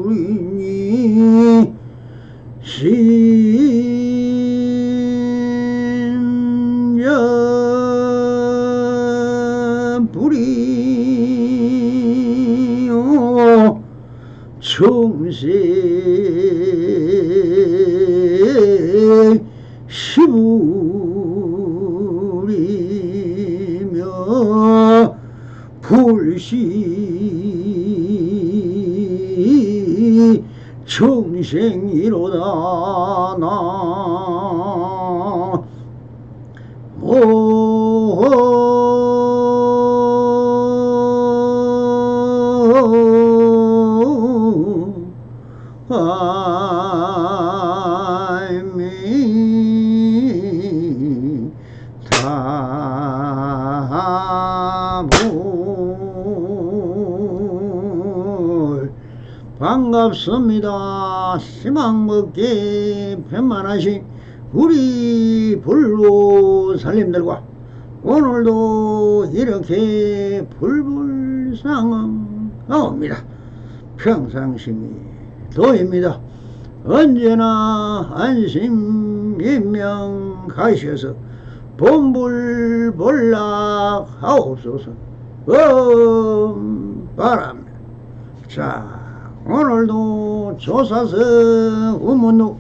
척불이니 신여불이요 청생 시부리며 불시 청생이로다 반갑습니다. 희망먹기 편만하신 우리 불보살님들과 오늘도 이렇게 불불상응하옵니다. 평상심이 도입니다. 언제나 안심인명 가셔서 본불본락하옵소서. 바랍니다. 자, 오늘도 조사서 우문루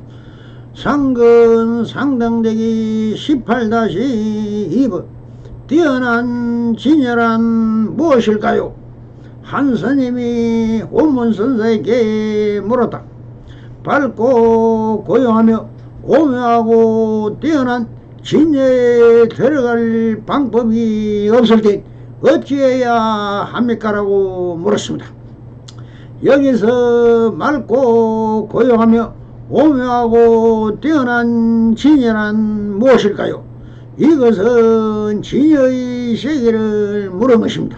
상근 상당대기 18-2번 뛰어난 진열한 무엇일까요? 한 스님이 원문선사에게 물었다. 밝고 고요하며 오묘하고 뛰어난 진여에 들어갈 방법이 없을 때 어찌해야 합니까라고 물었습니다. 여기서 맑고 고요하며 오묘하고 뛰어난 진여란 무엇일까요? 이것은 진여의 세계를 물은 것입니다.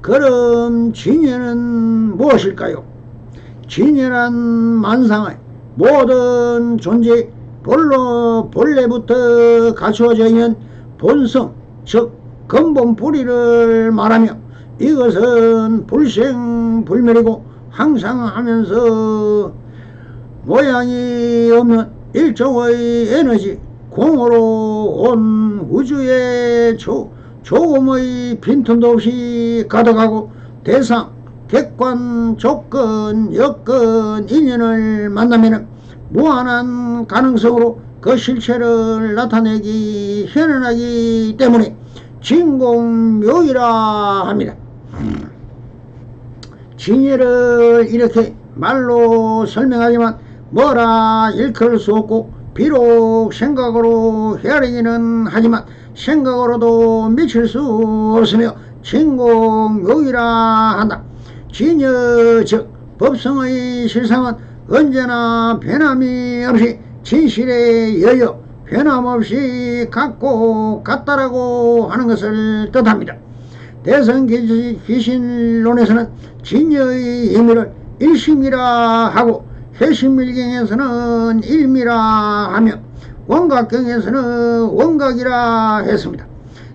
그럼 진여는 무엇일까요? 진여란 만상의 모든 존재 본래부터 갖추어져 있는 본성, 즉 근본 뿌리를 말하며 이것은 불생불멸이고 항상 하면서 모양이 없는 일종의 에너지, 공으로 온 우주에 조금의 빈틈도 없이 가득하고 대상, 객관, 조건, 여건, 인연을 만나면 무한한 가능성으로 그 실체를 나타내기 현현하기 때문에 진공묘이라 합니다. 진여를 이렇게 말로 설명하지만 뭐라 일컬을 수 없고 비록 생각으로 헤아리기는 하지만 생각으로도 미칠 수 없으며 진공묘이라 한다. 진여 즉 법성의 실상은 언제나 변함이 없이 진실에 여여 변함없이 같고 같다라고 하는 것을 뜻합니다. 대성귀신론에서는 진여의 의미를 일심이라 하고 해심밀경에서는 일미라 하며 원각경에서는 원각이라 했습니다.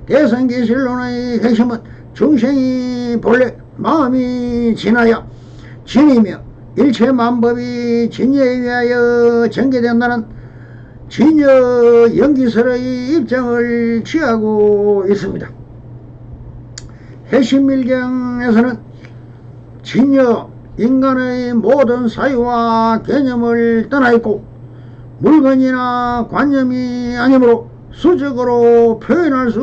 대성귀신론의 핵심은 중생이 본래 마음이 진하여 진이며 일체 만법이 진여에 의하여 전개된다는 진여 연기설의 입장을 취하고 있습니다. 해심밀경에서는 진여 인간의 모든 사유와 개념을 떠나 있고 물건이나 관념이 아니므로 수적으로 표현할 수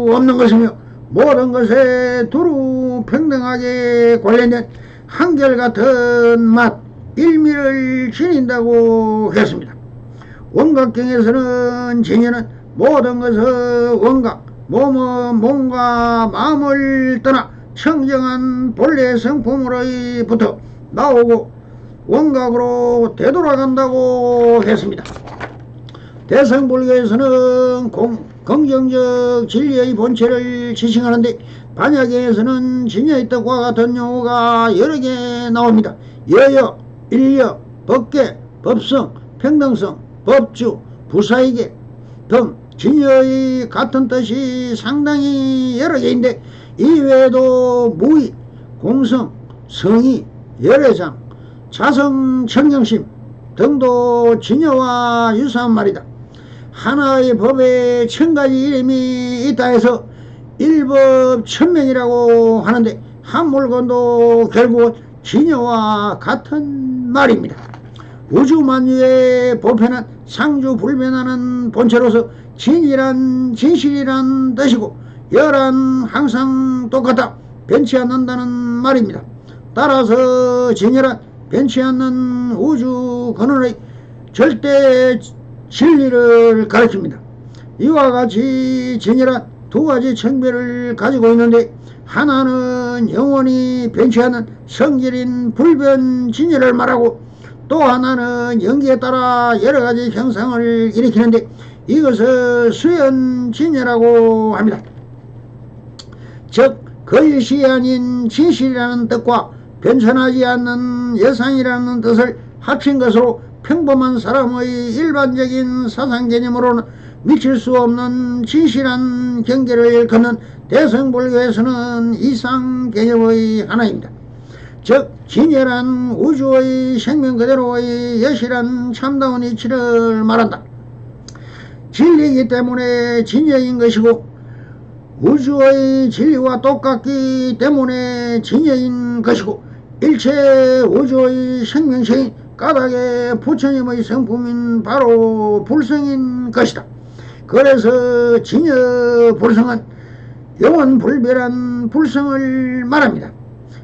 없는 것이며 모든 것에 두루 평등하게 관련된 한결같은 맛, 일미를 지닌다고 했습니다. 원각경에서는 진여는 모든 것의 원각, 몸과 마음을 떠나 청정한 본래 성품으로부터 나오고 원각으로 되돌아간다고 했습니다. 대성불교에서는 긍정적 진리의 본체를 지칭하는데 반야경에서는 진여의 뜻과 같은 용어가 여러 개 나옵니다. 여여, 인력, 법계, 법성, 평등성, 법주, 부사이계 등 진여의 같은 뜻이 상당히 여러 개인데 이 외에도 무의, 공성, 성의, 열애장, 자성, 청정심 등도 진여와 유사한 말이다. 하나의 법에 1000가지 이름이 있다 해서 일법 천명이라고 하는데 한 물건도 결국은 진여와 같은 말입니다. 우주만유의 보편은 상주불변하는 본체로서 진이란 진실이란 뜻이고 열은 항상 똑같다 변치 않는다는 말입니다. 따라서 진열은 변치 않는 우주 근원의 절대 진리를 가르칩니다. 이와 같이 진열은 두 가지 청별을 가지고 있는데 하나는 영원히 변치 않는 성질인 불변 진열을 말하고 또 하나는 연기에 따라 여러 가지 형상을 일으키는데 이것을 수연 진열이라고 합니다. 즉 거짓이 아닌 진실이라는 뜻과 변천하지 않는 예상이라는 뜻을 합친 것으로 평범한 사람의 일반적인 사상 개념으로는 미칠 수 없는 진실한 경계를 걷는 대성불교에서는 이상 개념의 하나입니다. 즉 진열한 우주의 생명 그대로의 여실한 참다운 이치를 말한다. 진리이기 때문에 진여인 것이고 우주의 진리와 똑같기 때문에 진여인 것이고 일체 우주의 생명체인 까닭의 부처님의 성품인 바로 불성인 것이다. 그래서 진여 불성은 영원불멸한 불성을 말합니다.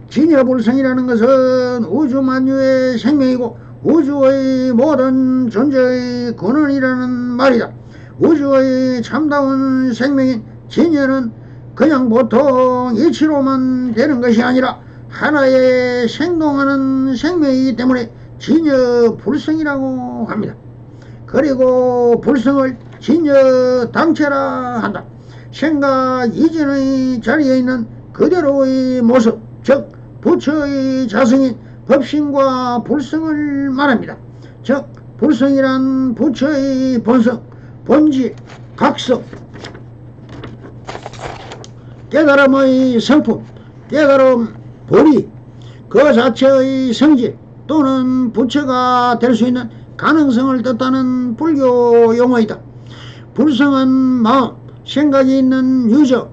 진여 불성이라는 것은 우주만유의 생명이고 우주의 모든 존재의 근원이라는 말이다. 우주의 참다운 생명인 진여는 그냥 보통 이치로만 되는 것이 아니라 하나의 생동하는 생명이기 때문에 진여 불성이라고 합니다. 그리고 불성을 진여 당체라 한다. 생각 이전의 자리에 있는 그대로의 모습, 즉 부처의 자성인 법신과 불성을 말합니다. 즉 불성이란 부처의 본성, 본질, 각성, 깨달음의 성품, 깨달음, 본의, 그 자체의 성질 또는 부처가 될 수 있는 가능성을 뜻하는 불교 용어이다. 불성은 마음, 생각이 있는 유적,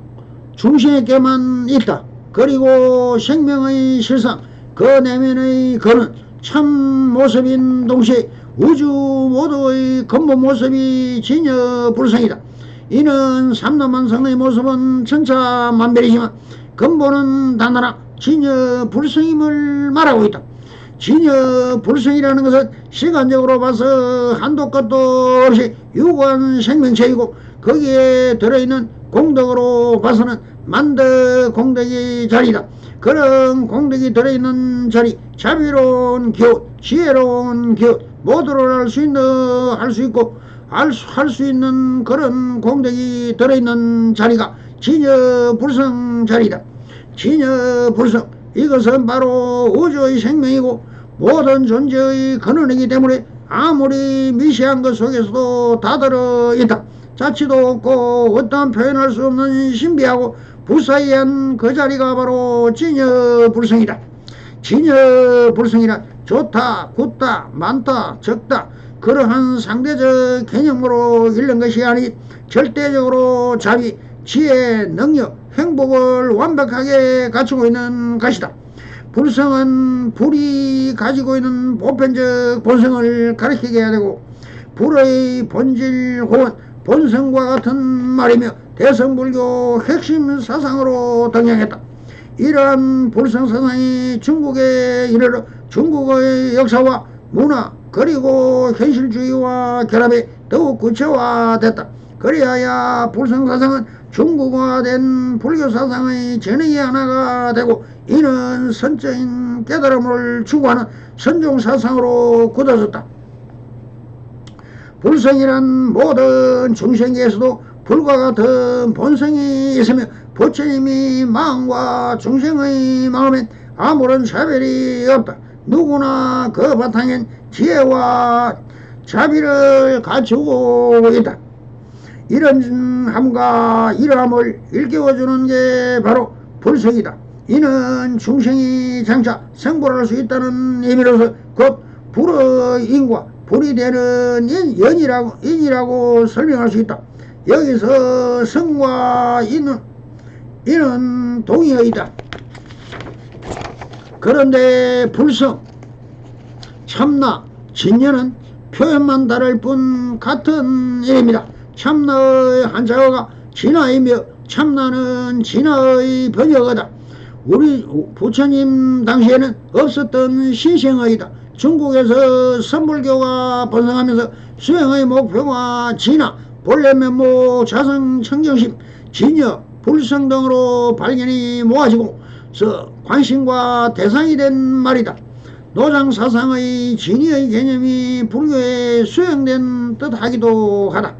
중생에게만 있다. 그리고 생명의 실상, 그 내면의 근원, 참 모습인 동시에 우주 모두의 근본 모습이 진여 불성이다. 이는 삼라만성의 모습은 천차만별이지만 근본은 단하나 진여 불성임을 말하고 있다. 진여 불성이라는 것은 시간적으로 봐서 한도 끝도 없이 유구한 생명체이고 거기에 들어있는 공덕으로 봐서는 만덕 공덕의 자리다. 그런 공덕이 들어있는 자리, 자비로운 기운, 지혜로운 기운 모두를 할 수 있고 할 수 있는 그런 공덕이 들어있는 자리가 진여 불성 자리다. 진여 불성, 이것은 바로 우주의 생명이고 모든 존재의 근원이기 때문에 아무리 미시한 것 속에서도 다 들어있다. 자취도 없고 어떠한 표현할 수 없는 신비하고 부사이한 그 자리가 바로 진여 불성이다. 진여 불성이란 좋다, 굳다, 많다, 적다 그러한 상대적 개념으로 읽는 것이 아니 절대적으로 자비, 지혜, 능력, 행복을 완벽하게 갖추고 있는 것이다. 불성은 불이 가지고 있는 보편적 본성을 가리키게 해야 되고 불의 본질 혹은 본성과 같은 말이며 대성불교 핵심 사상으로 등장했다. 이러한 불성 사상이 중국에 이르러 중국의 역사와 문화 그리고 현실주의와 결합해 더욱 구체화됐다. 그리하여 불성 사상은 중국화된 불교 사상의 전형의 하나가 되고 이는 선적인 깨달음을 추구하는 선종 사상으로 굳어졌다. 불성이란 모든 중생계에서도 불과 같은 본성이 있으며 부처님이 마음과 중생의 마음엔 아무런 차별이 없다. 누구나 그 바탕엔 지혜와 자비를 갖추고 있다. 이런 함과 이러함을 일깨워주는 게 바로 불성이다. 이는 중생이 장차 생불할 수 있다는 의미로서 곧 불의 인과 불이 되는 인이라고 설명할 수 있다. 여기서 성과 이는 동의어이다. 그런데 불성, 참나, 진여는 표현만 다를 뿐 같은 일입니다. 참나의 한자어가 진화이며 참나는 진화의 번역어다. 우리 부처님 당시에는 없었던 신생어이다. 중국에서 선불교가 번성하면서 수행의 목표가 진화, 본래 면목, 자성, 청정심, 진여, 불성 등으로 발견이 모아지고서 관심과 대상이 된 말이다. 노장사상의 진의의 개념이 불교에 수행된 듯하기도 하다.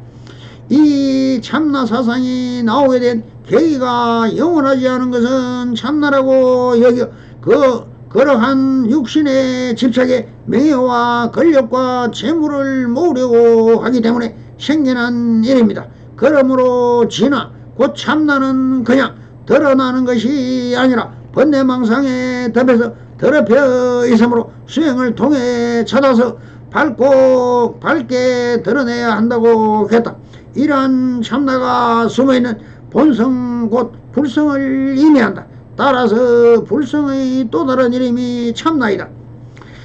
이 참나 사상이 나오게 된 계기가 영원하지 않은 것은 참나라고 여겨 그러한 육신의 집착에 명예와 권력과 재물을 모으려고 하기 때문에 생겨난 일입니다. 그러므로 진화, 곧 참나는 그냥 드러나는 것이 아니라 번뇌망상에 덮여서 더럽혀 있으므로 수행을 통해 찾아서 밝게 드러내야 한다고 했다. 이러한 참나가 숨어있는 본성 곧 불성을 의미한다. 따라서 불성의 또 다른 이름이 참나이다.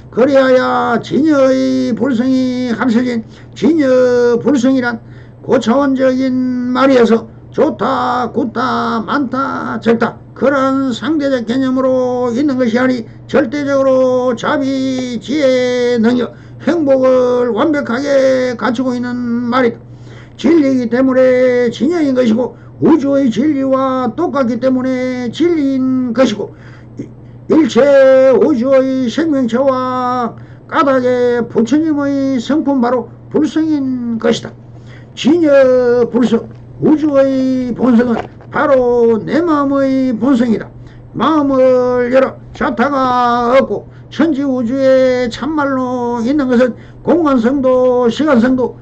그리하여 진여의 불성이 합쳐진 진여 불성이란 고차원적인 말이어서 좋다, 굿다, 많다, 적다 그런 상대적 개념으로 있는 것이 아니 절대적으로 자비, 지혜, 능력, 행복을 완벽하게 갖추고 있는 말이다. 진리이기 때문에 진여인 것이고 우주의 진리와 똑같기 때문에 진리인 것이고 일체 우주의 생명체와 까닭의 부처님의 성품 바로 불성인 것이다. 진여 불성, 우주의 본성은 바로 내 마음의 본성이다. 마음을 열어 자타가 없고 천지우주에 참말로 있는 것은 공간성도 시간성도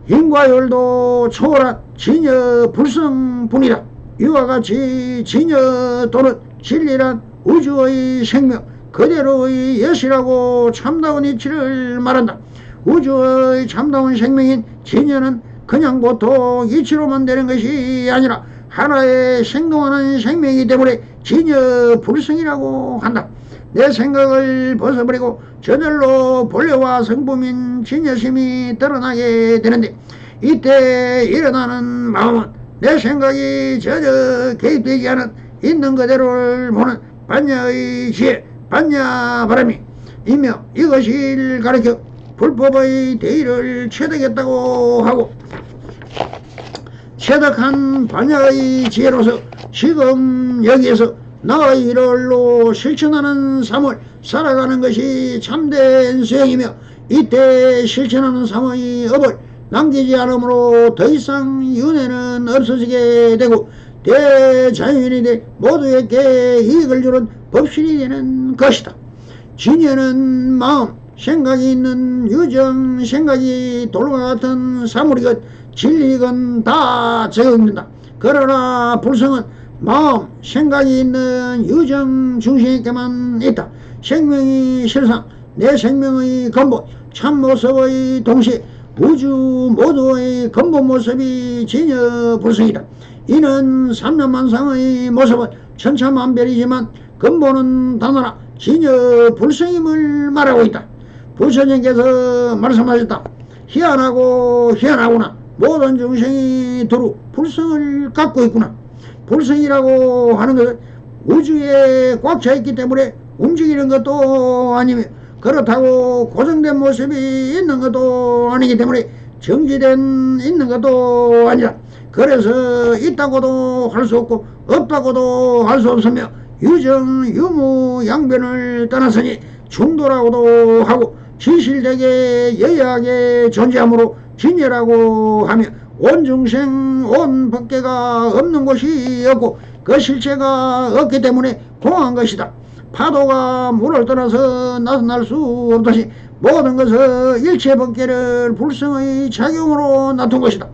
인과열도 초월한 진여 불성뿐이다. 이와 같이 진여 또는 진리란 우주의 생명 그대로의 예시라고 참다운 이치를 말한다. 우주의 참다운 생명인 진여는 그냥 보통 이치로만 되는 것이 아니라 하나의 생동하는 생명이기 때문에 진여 불성이라고 한다. 내 생각을 벗어버리고 저절로 본래와 성품인 진여심이 드러나게 되는데 이때 일어나는 마음은 내 생각이 전혀 개입되지 않은 있는 그대로를 보는 반야의 지혜, 반야 바람이 이며 이것을 가르쳐 불법의 대의를 체득했다고 하고 체득한 반야의 지혜로서 지금 여기에서 나의 일을로 실천하는 삶을 살아가는 것이 참된 수행이며 이때 실천하는 삶의 업을 남기지 않으므로 더 이상 윤회는 없어지게 되고 대자연이 돼 모두에게 이익을 주는 법신이 되는 것이다. 진여는 마음, 생각이 있는 유정, 생각이 돌과 같은 사물이건 진리건 다 적용된다. 그러나 불성은 마음, 생각이 있는 유정 중생에게만 있다. 생명이 실상, 내 생명의 근본, 참모습의 동시에 우주 모두의 근본 모습이 진여 불성이다. 이는 삼년만상의 모습은 천차만별이지만 근본은 단하나 진여 불성임을 말하고 있다. 부처님께서 말씀하셨다. 희한하고 희한하구나. 모든 중생이 두루 불성을 갖고 있구나. 불성이라고 하는 것은 우주에 꽉 차 있기 때문에 움직이는 것도 아니며 그렇다고 고정된 모습이 있는 것도 아니기 때문에 정지된 있는 것도 아니라 그래서 있다고도 할 수 없고 없다고도 할 수 없으며 유정 유무 양변을 떠났으니 중도라고도 하고 진실되게 여야하게 존재하므로 진여라고 하며 온 중생 온 법계가 없는 곳이 없고 그 실체가 없기 때문에 공한 것이다. 파도가 물을 떠나서 나타날 수 없듯이 모든 것은 일체 법계를 불성의 작용으로 나툰 것이다.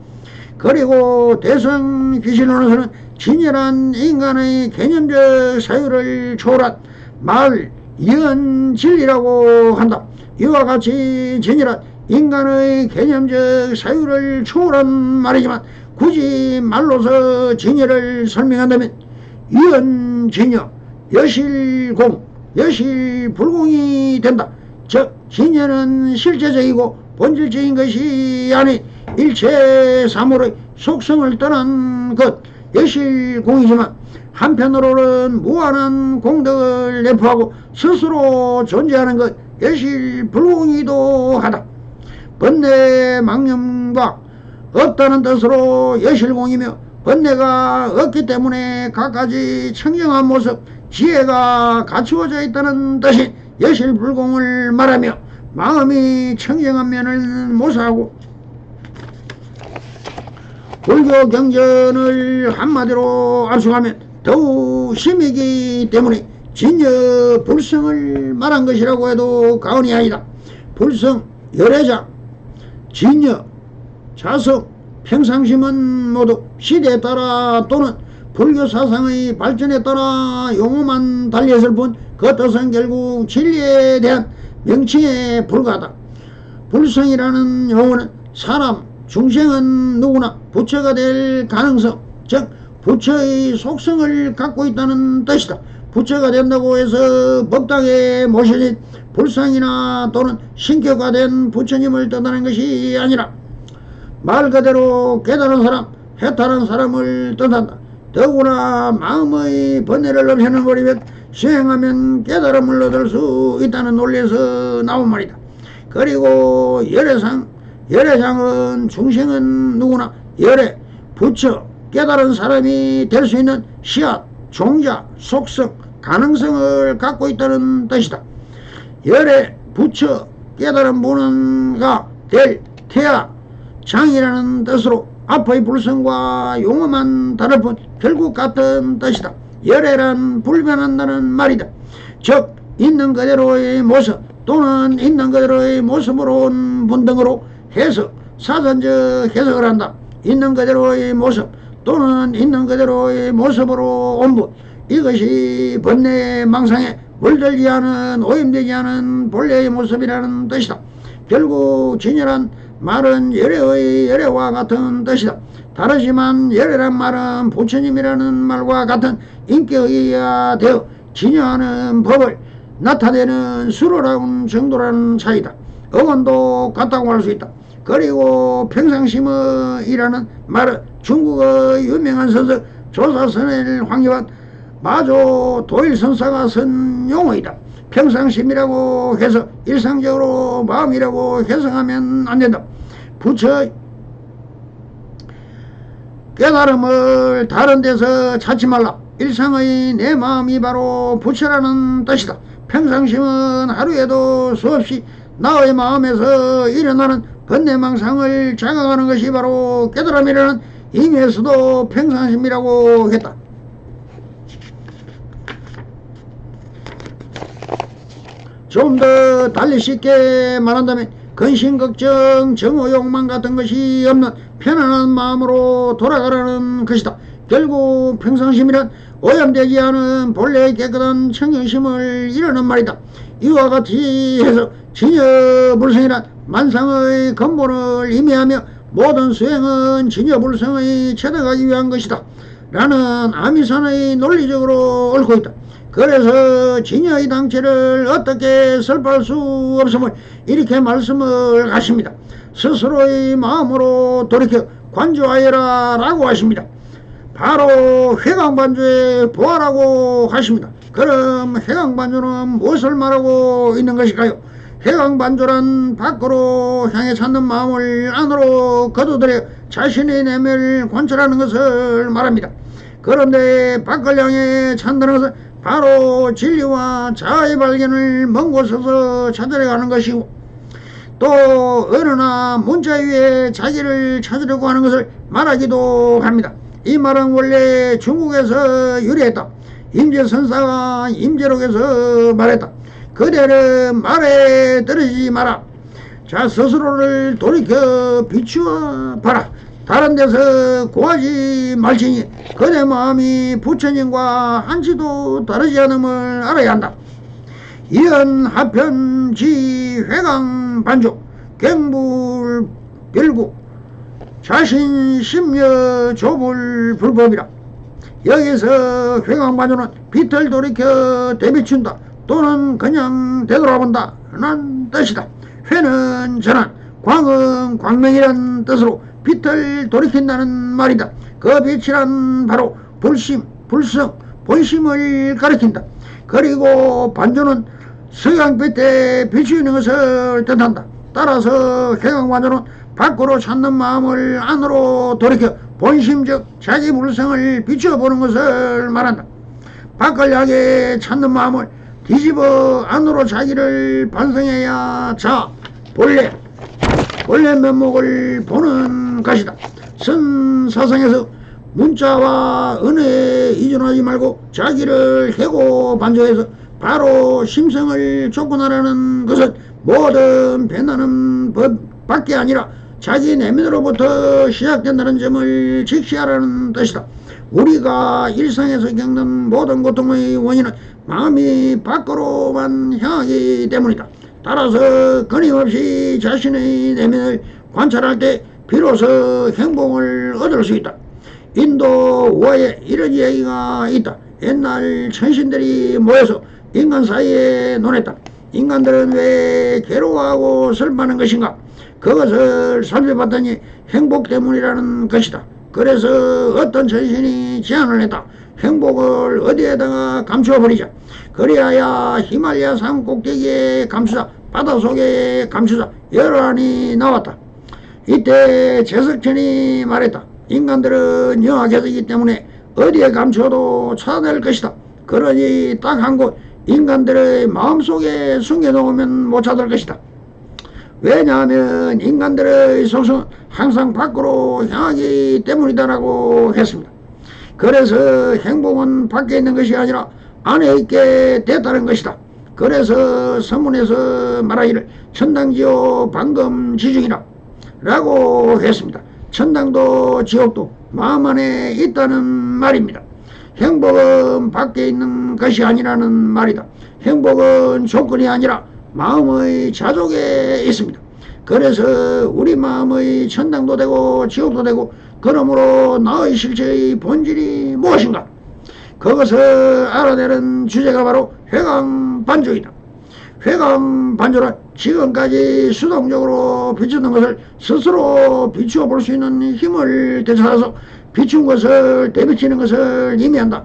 그리고 대성 귀신론에서는 진열한 인간의 개념적 사유를 초월한 말 이언진리라고 한다. 이와 같이 진열한 인간의 개념적 사유를 초월한 말이지만 굳이 말로서 진열을 설명한다면 이언진여 여실공 여실불공이 된다. 즉 진여는 실제적이고 본질적인 것이 아닌 일체 사물의 속성을 떠난 것 여실공이지만 한편으로는 무한한 공덕을 내포하고 스스로 존재하는 것 여실불공이기도 하다. 번뇌 망념과 없다는 뜻으로 여실공이며 번뇌가 없기 때문에 갖가지 청정한 모습 지혜가 갖추어져 있다는 뜻인 여실불공을 말하며 마음이 청정한 면을 모사하고 불교 경전을 한마디로 압축하면 더욱 심이기 때문에 진여 불성을 말한 것이라고 해도 과언이 아니다. 불성, 열애자, 진여, 자성, 평상심은 모두 시대에 따라 또는 불교 사상의 발전에 따라 용어만 달리했을 뿐 그 뜻은 결국 진리에 대한 명칭에 불과하다. 불성이라는 용어는 사람, 중생은 누구나 부처가 될 가능성, 즉 부처의 속성을 갖고 있다는 뜻이다. 부처가 된다고 해서 법당에 모셔진 불상이나 또는 신격화된 부처님을 뜻하는 것이 아니라 말 그대로 깨달은 사람, 해탈한 사람을 뜻한다. 더구나 마음의 번뇌를 없애버리면 수행하면 깨달음을 얻을 수 있다는 논리에서 나온 말이다. 그리고 열애상은 중생은 누구나 열애, 부처, 깨달은 사람이 될 수 있는 씨앗, 종자, 속성, 가능성을 갖고 있다는 뜻이다. 열애, 부처, 깨달은 분은가 될 태아, 장이라는 뜻으로 앞의 불성과 용어만 다를 뿐 결국 같은 뜻이다. 열애란 불변한다는 말이다. 즉 있는 그대로의 모습 또는 있는 그대로의 모습으로 온 분등으로 해석, 사전적 해석을 한다. 있는 그대로의 모습 또는 있는 그대로의 모습으로 온 분, 이것이 번뇌 망상에 물들지 않은 오염되지 않은 본래의 모습이라는 뜻이다. 결국 진열한 말은 열애의 열애와 같은 뜻이다. 다르지만 열애란 말은 부처님이라는 말과 같은 인격이어야 진여하는 법을 나타내는 수로라는 정도라는 차이다. 어원도 같다고 할 수 있다. 그리고 평상심이라는 말은 중국의 유명한 선서 조사선을 황교한 마조 도일선사가 쓴 용어이다. 평상심이라고 해서 일상적으로 마음이라고 해석하면 안 된다. 부처 깨달음을 다른 데서 찾지 말라. 일상의 내 마음이 바로 부처라는 뜻이다. 평상심은 하루에도 수없이 나의 마음에서 일어나는 번뇌망상을 자각하는 것이 바로 깨달음이라는 의미에서도 평상심이라고 했다. 좀 더 달리 쉽게 말한다면 근심, 걱정, 정오, 욕망 같은 것이 없는 편안한 마음으로 돌아가라는 것이다. 결국 평상심이란 오염되지 않은 본래의 깨끗한 청정심을 이루는 말이다. 이와 같이 해서 진여불성이란 만상의 근본을 의미하며 모든 수행은 진여불성의 체득하기 위한 것이다 라는 아미산의 논리적으로 옳고 있다. 그래서 진여의 당체를 어떻게 설파할 수 없음을 이렇게 말씀을 하십니다. 스스로의 마음으로 돌이켜 관조하여라 라고 하십니다. 바로 회광반조의 보아라고 하십니다. 그럼 회광반조는 무엇을 말하고 있는 것일까요? 회광반조란 밖으로 향해 찾는 마음을 안으로 거두들여 자신의 내면을 관찰하는 것을 말합니다. 그런데 밖을 향해 찾는 것은 바로 진리와 자아의 발견을 먼 곳에서 찾아내가는 것이고 또 어느나 문자 위에 자기를 찾으려고 하는 것을 말하기도 합니다. 이 말은 원래 중국에서 유래했다. 임재선사가 임재록에서 말했다. 그대는 말에 떨어지지 마라. 자, 스스로를 돌이켜 비추어 봐라. 다른 데서 구하지 말지니 그대 마음이 부처님과 한치도 다르지 않음을 알아야 한다. 이은 하편지 회강 반조 갱불 빌구 자신 심려 조불 불법이라. 여기서 회강 반조는 빛을 돌이켜 되비춘다 또는 그냥 되돌아본다 는 뜻이다. 회는 전환, 광은 광명이란 뜻으로 빛을 돌이킨다는 말이다. 그 빛이란 바로 불심, 불성, 본심을 가리킨다. 그리고 반조는 서양빛에 비추는 것을 뜻한다. 따라서 회광반조는 밖으로 찾는 마음을 안으로 돌이켜 본심적 자기 불성을 비춰보는 것을 말한다. 밖을 향해 찾는 마음을 뒤집어 안으로 자기를 반성해야 본래 면목을 보는 것이다. 선사상에서 문자와 은혜에 의존하지 말고 자기를 해고 반조해서 바로 심성을 쫓고나라는 것은 모든 배나는 법밖에 아니라 자기 내면으로부터 시작된다는 점을 직시하라는 뜻이다. 우리가 일상에서 겪는 모든 고통의 원인은 마음이 밖으로만 향하기 때문이다. 따라서 끊임없이 자신의 내면을 관찰할 때 비로소 행복을 얻을 수 있다. 인도 우화에 이런 이야기가 있다. 옛날 천신들이 모여서 인간 사이에 논했다. 인간들은 왜 괴로워하고 슬퍼하는 것인가? 그것을 살펴봤더니 행복 때문이라는 것이다. 그래서 어떤 천신이 제안을 했다. 행복을 어디에다가 감추어버리자. 그리하여 히말라야 산 꼭대기에 감추자, 바닷속에 감추자 여러 안이 나왔다. 이때 제석천이 말했다. 인간들은 영악해서이기 때문에 어디에 감춰도 찾아낼 것이다. 그러니 딱 한 곳 인간들의 마음속에 숨겨놓으면 못 찾을 것이다. 왜냐하면 인간들의 속성은 항상 밖으로 향하기 때문이다라고 했습니다. 그래서 행복은 밖에 있는 것이 아니라 안에 있게 됐다는 것이다. 그래서 서문에서 말하기를 천당지옥 방금지중이라 라고 했습니다. 천당도 지옥도 마음 안에 있다는 말입니다. 행복은 밖에 있는 것이 아니라는 말이다. 행복은 조건이 아니라 마음의 자족에 있습니다. 그래서 우리 마음의 천당도 되고 지옥도 되고 그러므로 나의 실체의 본질이 무엇인가? 그것을 알아내는 주제가 바로 회광반조이다. 회광반조는 지금까지 수동적으로 비추는 것을 스스로 비추어 볼 수 있는 힘을 되찾아서 비춘 것을 되비치는 것을 의미한다.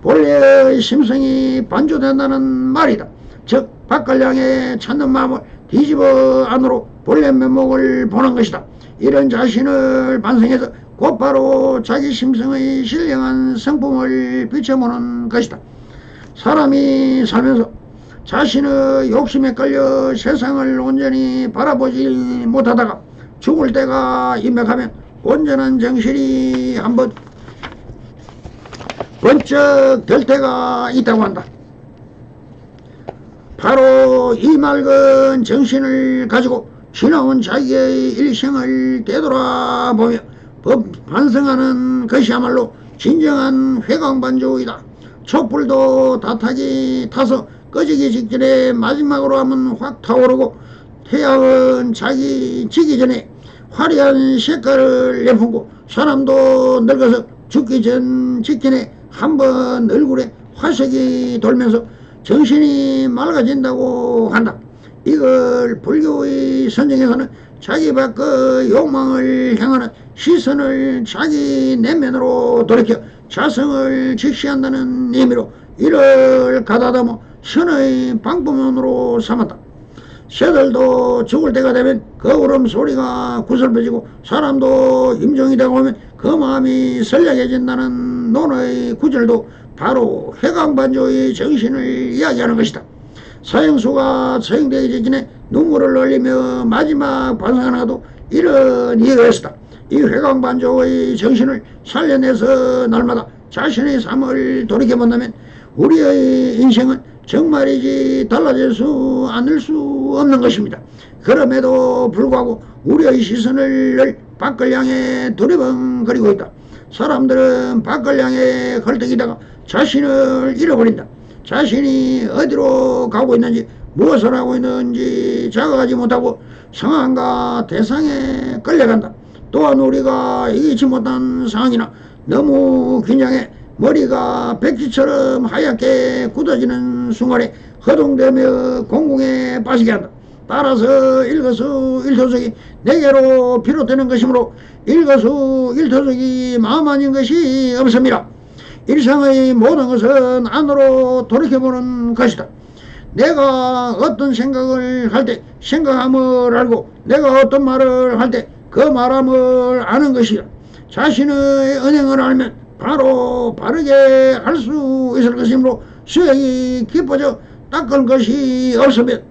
본래의 심성이 반조된다는 말이다. 즉 밖을 향해 찾는 마음을 뒤집어 안으로 본래 면목을 보는 것이다. 이런 자신을 반성해서 곧바로 자기 심성의 신령한 성품을 비춰보는 것이다. 사람이 살면서 자신의 욕심에 끌려 세상을 온전히 바라보지 못하다가 죽을 때가 임박하면 온전한 정신이 한번 번쩍 될 때가 있다고 한다. 바로 이 맑은 정신을 가지고 지나온 자기의 일생을 되돌아보며 반성하는 것이야말로 진정한 회광반조이다. 촛불도 다타기 타서 꺼지기 직전에 마지막으로 하면 확 타오르고 태양은 자기 지기 전에 화려한 색깔을 내뿜고 사람도 늙어서 죽기 전 직전에 한번 얼굴에 화색이 돌면서 정신이 맑아진다고 한다. 이걸 불교의 선정에서는 자기 밖의 욕망을 향하는 시선을 자기 내면으로 돌이켜 자성을 직시한다는 의미로 이를 가다듬어 선의 방법론으로 삼았다. 새들도 죽을 때가 되면 그 울음소리가 구슬퍼지고 사람도 임종이 되고 오면 그 마음이 선량해진다는 논의 구절도 바로 회광반조의 정신을 이야기하는 것이다. 사형수가 처형되기 직전에 눈물을 흘리며 마지막 반성하나도 이런 이유였다. 이 회광반조의 정신을 살려내서 날마다 자신의 삶을 돌이켜본다면 우리의 인생은 정말이지 달라질 수 않을 수 없는 것입니다. 그럼에도 불구하고 우리의 시선을 늘 밖을 향해 두리번거리고 있다. 사람들은 밖을 향해 헐떡이다가 자신을 잃어버린다. 자신이 어디로 가고 있는지 무엇을 하고 있는지 자각하지 못하고 상황과 대상에 끌려간다. 또한 우리가 이기지 못한 상황이나 너무 긴장해 머리가 백지처럼 하얗게 굳어지는 순간에 허둥대며 공공에 빠지게 한다. 따라서 일거수일투족이 내게로 비롯되는 것이므로 일거수일투족이 마음 아닌 것이 없습니다. 일상의 모든 것은 안으로 돌이켜보는 것이다. 내가 어떤 생각을 할 때 생각함을 알고 내가 어떤 말을 할 때 그 말함을 아는 것이다. 자신의 언행을 알면 바로 바르게 할 수 있을 것이므로 수행이 깊어져 닦을 것이 없으면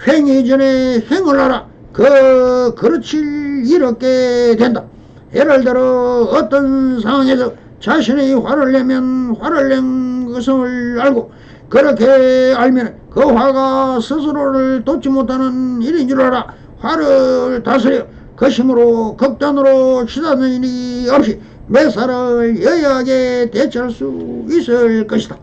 횡이 전에 행을 하라. 그 그릇을 잃게 된다. 예를 들어 어떤 상황에서 자신의 화를 내면 화를 낸 것을 알고 그렇게 알면 그 화가 스스로를 돕지 못하는 일인 줄 알아 화를 다스려 거심으로 극단으로 치닫는 일이 없이 매사를 여야하게 대처할 수 있을 것이다.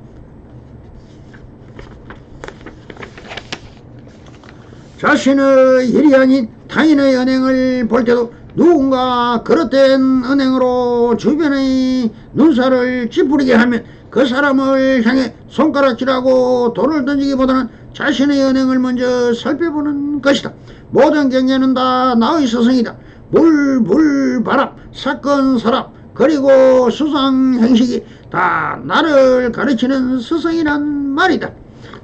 자신의 일이 아닌 타인의 언행을 볼 때도 누군가 그릇된 언행으로 주변의 눈살을 찌푸리게 하면 그 사람을 향해 손가락질하고 돌을 던지기보다는 자신의 언행을 먼저 살펴보는 것이다. 모든 경계는 다 나의 스승이다. 물, 바람, 사건, 사람, 그리고 수상, 행식이 다 나를 가르치는 스승이란 말이다.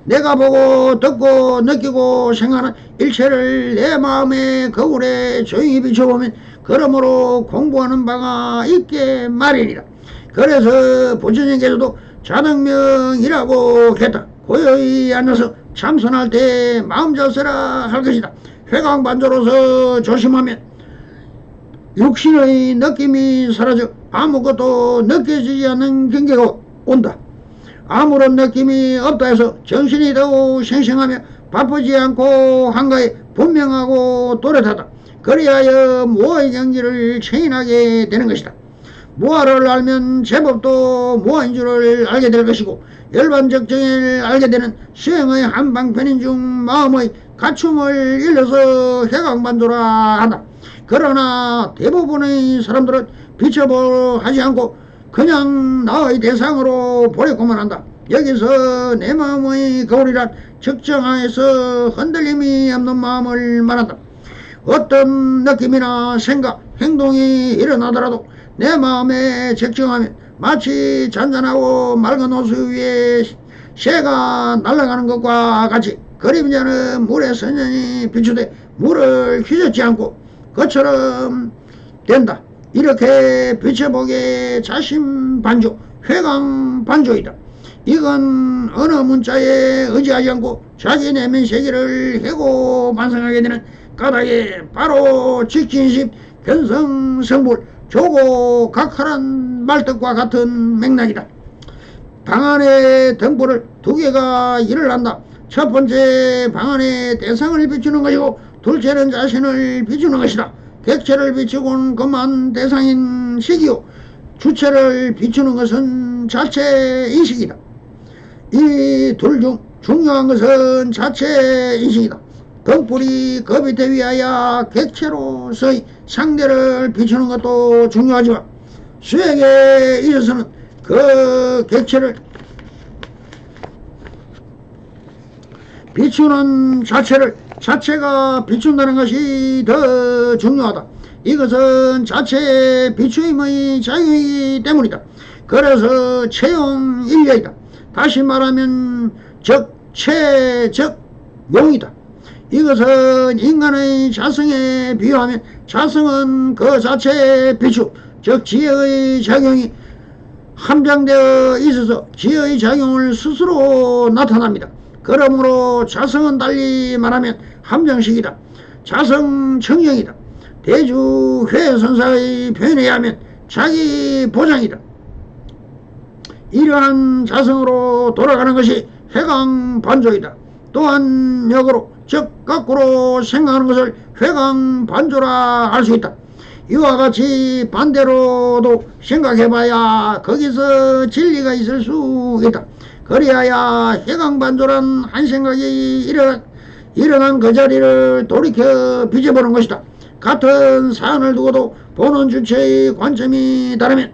내가 보고 듣고 느끼고 생각하는 일체를 내 마음의 거울에 조용히 비춰보면 그러므로 공부하는 바가 있게 말이니라. 그래서 부처님께서도 자등명이라고 했다. 고요히 앉아서 참선할 때 마음 자세라 할 것이다. 회광반조로서 조심하면 육신의 느낌이 사라져 아무것도 느껴지지 않는 경계가 온다. 아무런 느낌이 없다 해서 정신이 더욱 생생하며 바쁘지 않고 한가에 분명하고 또렷하다. 그리하여 무아의 경지를 체인하게 되는 것이다. 무아를 알면 제법도 무아인 줄을 알게 될 것이고 열반적 정의를 알게 되는 수행의 한방편인 중 마음의 갖춤을 일러서 회광반조라 한다. 그러나 대부분의 사람들은 비춰보 하지 않고 그냥 나의 대상으로 보려고만 한다. 여기서 내 마음의 거울이란 적정하에서 흔들림이 없는 마음을 말한다. 어떤 느낌이나 생각, 행동이 일어나더라도 내 마음에 적정하면 마치 잔잔하고 맑은 호수 위에 새가 날아가는 것과 같이 그림자는 물에 선연히 비추되 물을 휘젓지 않고 그처럼 된다. 이렇게 비춰보게 자신반조, 회광반조이다. 이건 어느 문자에 의지하지 않고 자기 내면 세계를 해고 반성하게 되는 까닭에 바로 직진심, 견성성불, 조고 각하란 말뜻과 같은 맥락이다. 방안의 등불을 두 개가 일을 한다. 첫 번째 방안의 대상을 비추는 것이고 둘째는 자신을 비추는 것이다. 객체를 비추고는 그만 대상인 식이요 주체를 비추는 것은 자체 인식이다. 이 둘 중 중요한 것은 자체 인식이다. 등불이 그 밑에 위하여 객체로서의 상대를 비추는 것도 중요하지만 수행에 있어서는 그 객체를 비추는 자체가 비춘다는 것이 더 중요하다. 이것은 자체의 비추임의 작용이기 때문이다. 그래서 체용일례이다. 다시 말하면 적체적용이다. 이것은 인간의 자성에 비유하면 자성은 그 자체의 비추, 즉 지혜의 작용이 함장되어 있어서 지혜의 작용을 스스로 나타납니다. 그러므로 자성은 달리 말하면 함정식이다. 자성청정이다. 대주회선사의 표현에 의하면 자기 보장이다. 이러한 자성으로 돌아가는 것이 회광반조이다. 또한 역으로 즉 거꾸로 생각하는 것을 회광반조라 할 수 있다. 이와 같이 반대로도 생각해봐야 거기서 진리가 있을 수 있다. 그리하야 회광반조란 한 생각이 일어난 그 자리를 돌이켜 비춰보는 것이다. 같은 사안을 두고도 보는 주체의 관점이 다르면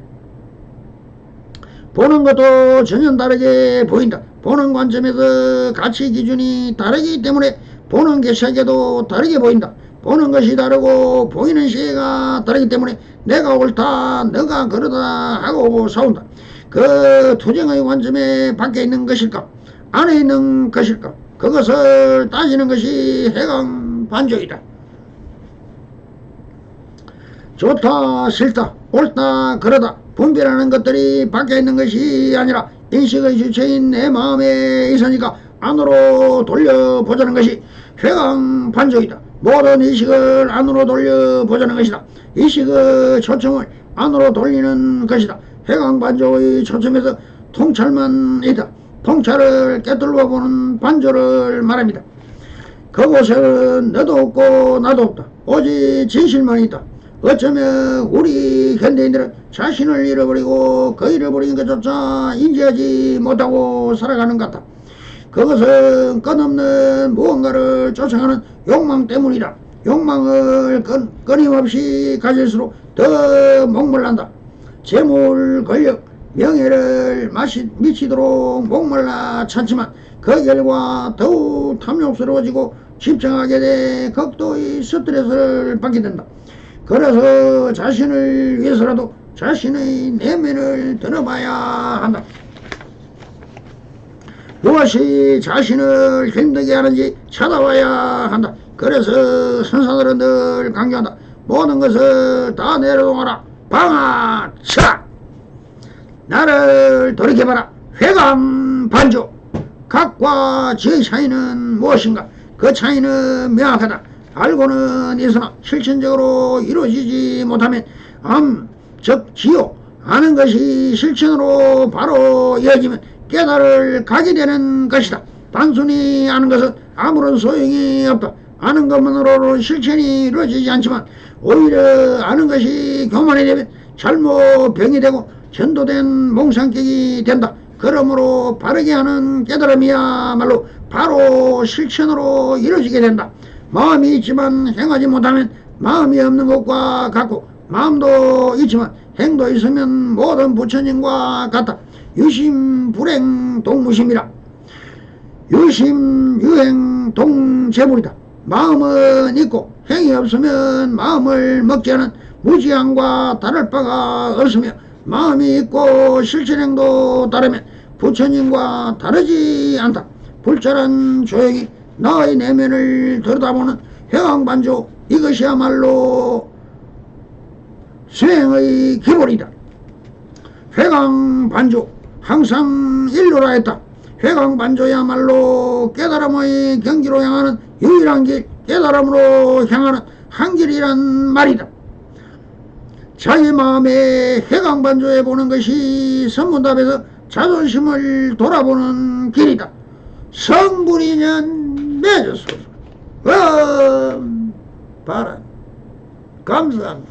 보는 것도 전혀 다르게 보인다. 보는 관점에서 가치 기준이 다르기 때문에 보는 객체계도 다르게 보인다. 보는 것이 다르고 보이는 시계가 다르기 때문에 내가 옳다 너가 그러다 하고 싸운다. 그 투쟁의 관점에 밖에 있는 것일까 안에 있는 것일까 그것을 따지는 것이 회광반조이다. 좋다 싫다 옳다 그러다 분별하는 것들이 밖에 있는 것이 아니라 인식의 주체인 내 마음에 있으니까 안으로 돌려보자는 것이 회광반조이다. 모든 인식을 안으로 돌려보자는 것이다. 인식의 초점을 안으로 돌리는 것이다. 회광반조의 초점에서 통찰만 있다. 통찰을 깨뚫어 보는 반조를 말합니다. 그곳에는 너도 없고 나도 없다. 오직 진실만 있다. 어쩌면 우리 현대인들은 자신을 잃어버리고 그 잃어버린 것조차 인지하지 못하고 살아가는 것 같다. 그것은 끝없는 무언가를 쫓아가는 욕망 때문이다. 욕망을 끊임없이 가질수록 더 목말란다. 재물, 권력, 명예를 미치도록 목말라 찾지만 그 결과 더욱 탐욕스러워지고 집착하게 돼 극도의 스트레스를 받게 된다. 그래서 자신을 위해서라도 자신의 내면을 들어봐야 한다. 무엇이 자신을 힘들게 하는지 찾아봐야 한다. 그래서 선사들은 늘 강조한다. 모든 것을 다 내려놓아라. 방아차! 나를 돌이켜봐라. 회광반조. 각과 지의 차이는 무엇인가? 그 차이는 명확하다. 알고는 있으나 실천적으로 이루어지지 못하면 즉 지요. 아는 것이 실천으로 바로 이어지면 깨달을 가게 되는 것이다. 단순히 아는 것은 아무런 소용이 없다. 아는 것만으로는 실천이 이루어지지 않지만 오히려 아는 것이 교만이 되면 잘못 병이 되고 전도된 몽상객이 된다. 그러므로 바르게 하는 깨달음이야말로 바로 실천으로 이루어지게 된다. 마음이 있지만 행하지 못하면 마음이 없는 것과 같고 마음도 있지만 행도 있으면 모든 부처님과 같다. 유심 불행 동무심이라. 유심 유행 동재물이다. 마음은 있고 행이 없으면 마음을 먹지 않은 무지함과 다를 바가 없으며 마음이 있고 실천행도 다르면 부처님과 다르지 않다. 불철한 조용히 나의 내면을 들여다보는 회광반조, 이것이야말로 수행의 기본이다. 회광반조 항상 일로라 했다. 회광반조야말로 깨달음의 경지로 향하는 유일한 길, 깨달음으로 향하는 한 길이란 말이다. 자기 마음에 회광반조해 보는 것이 선문답에서 자존심을 돌아보는 길이다. 성불이년 맺어소서. 바람 감사합니다.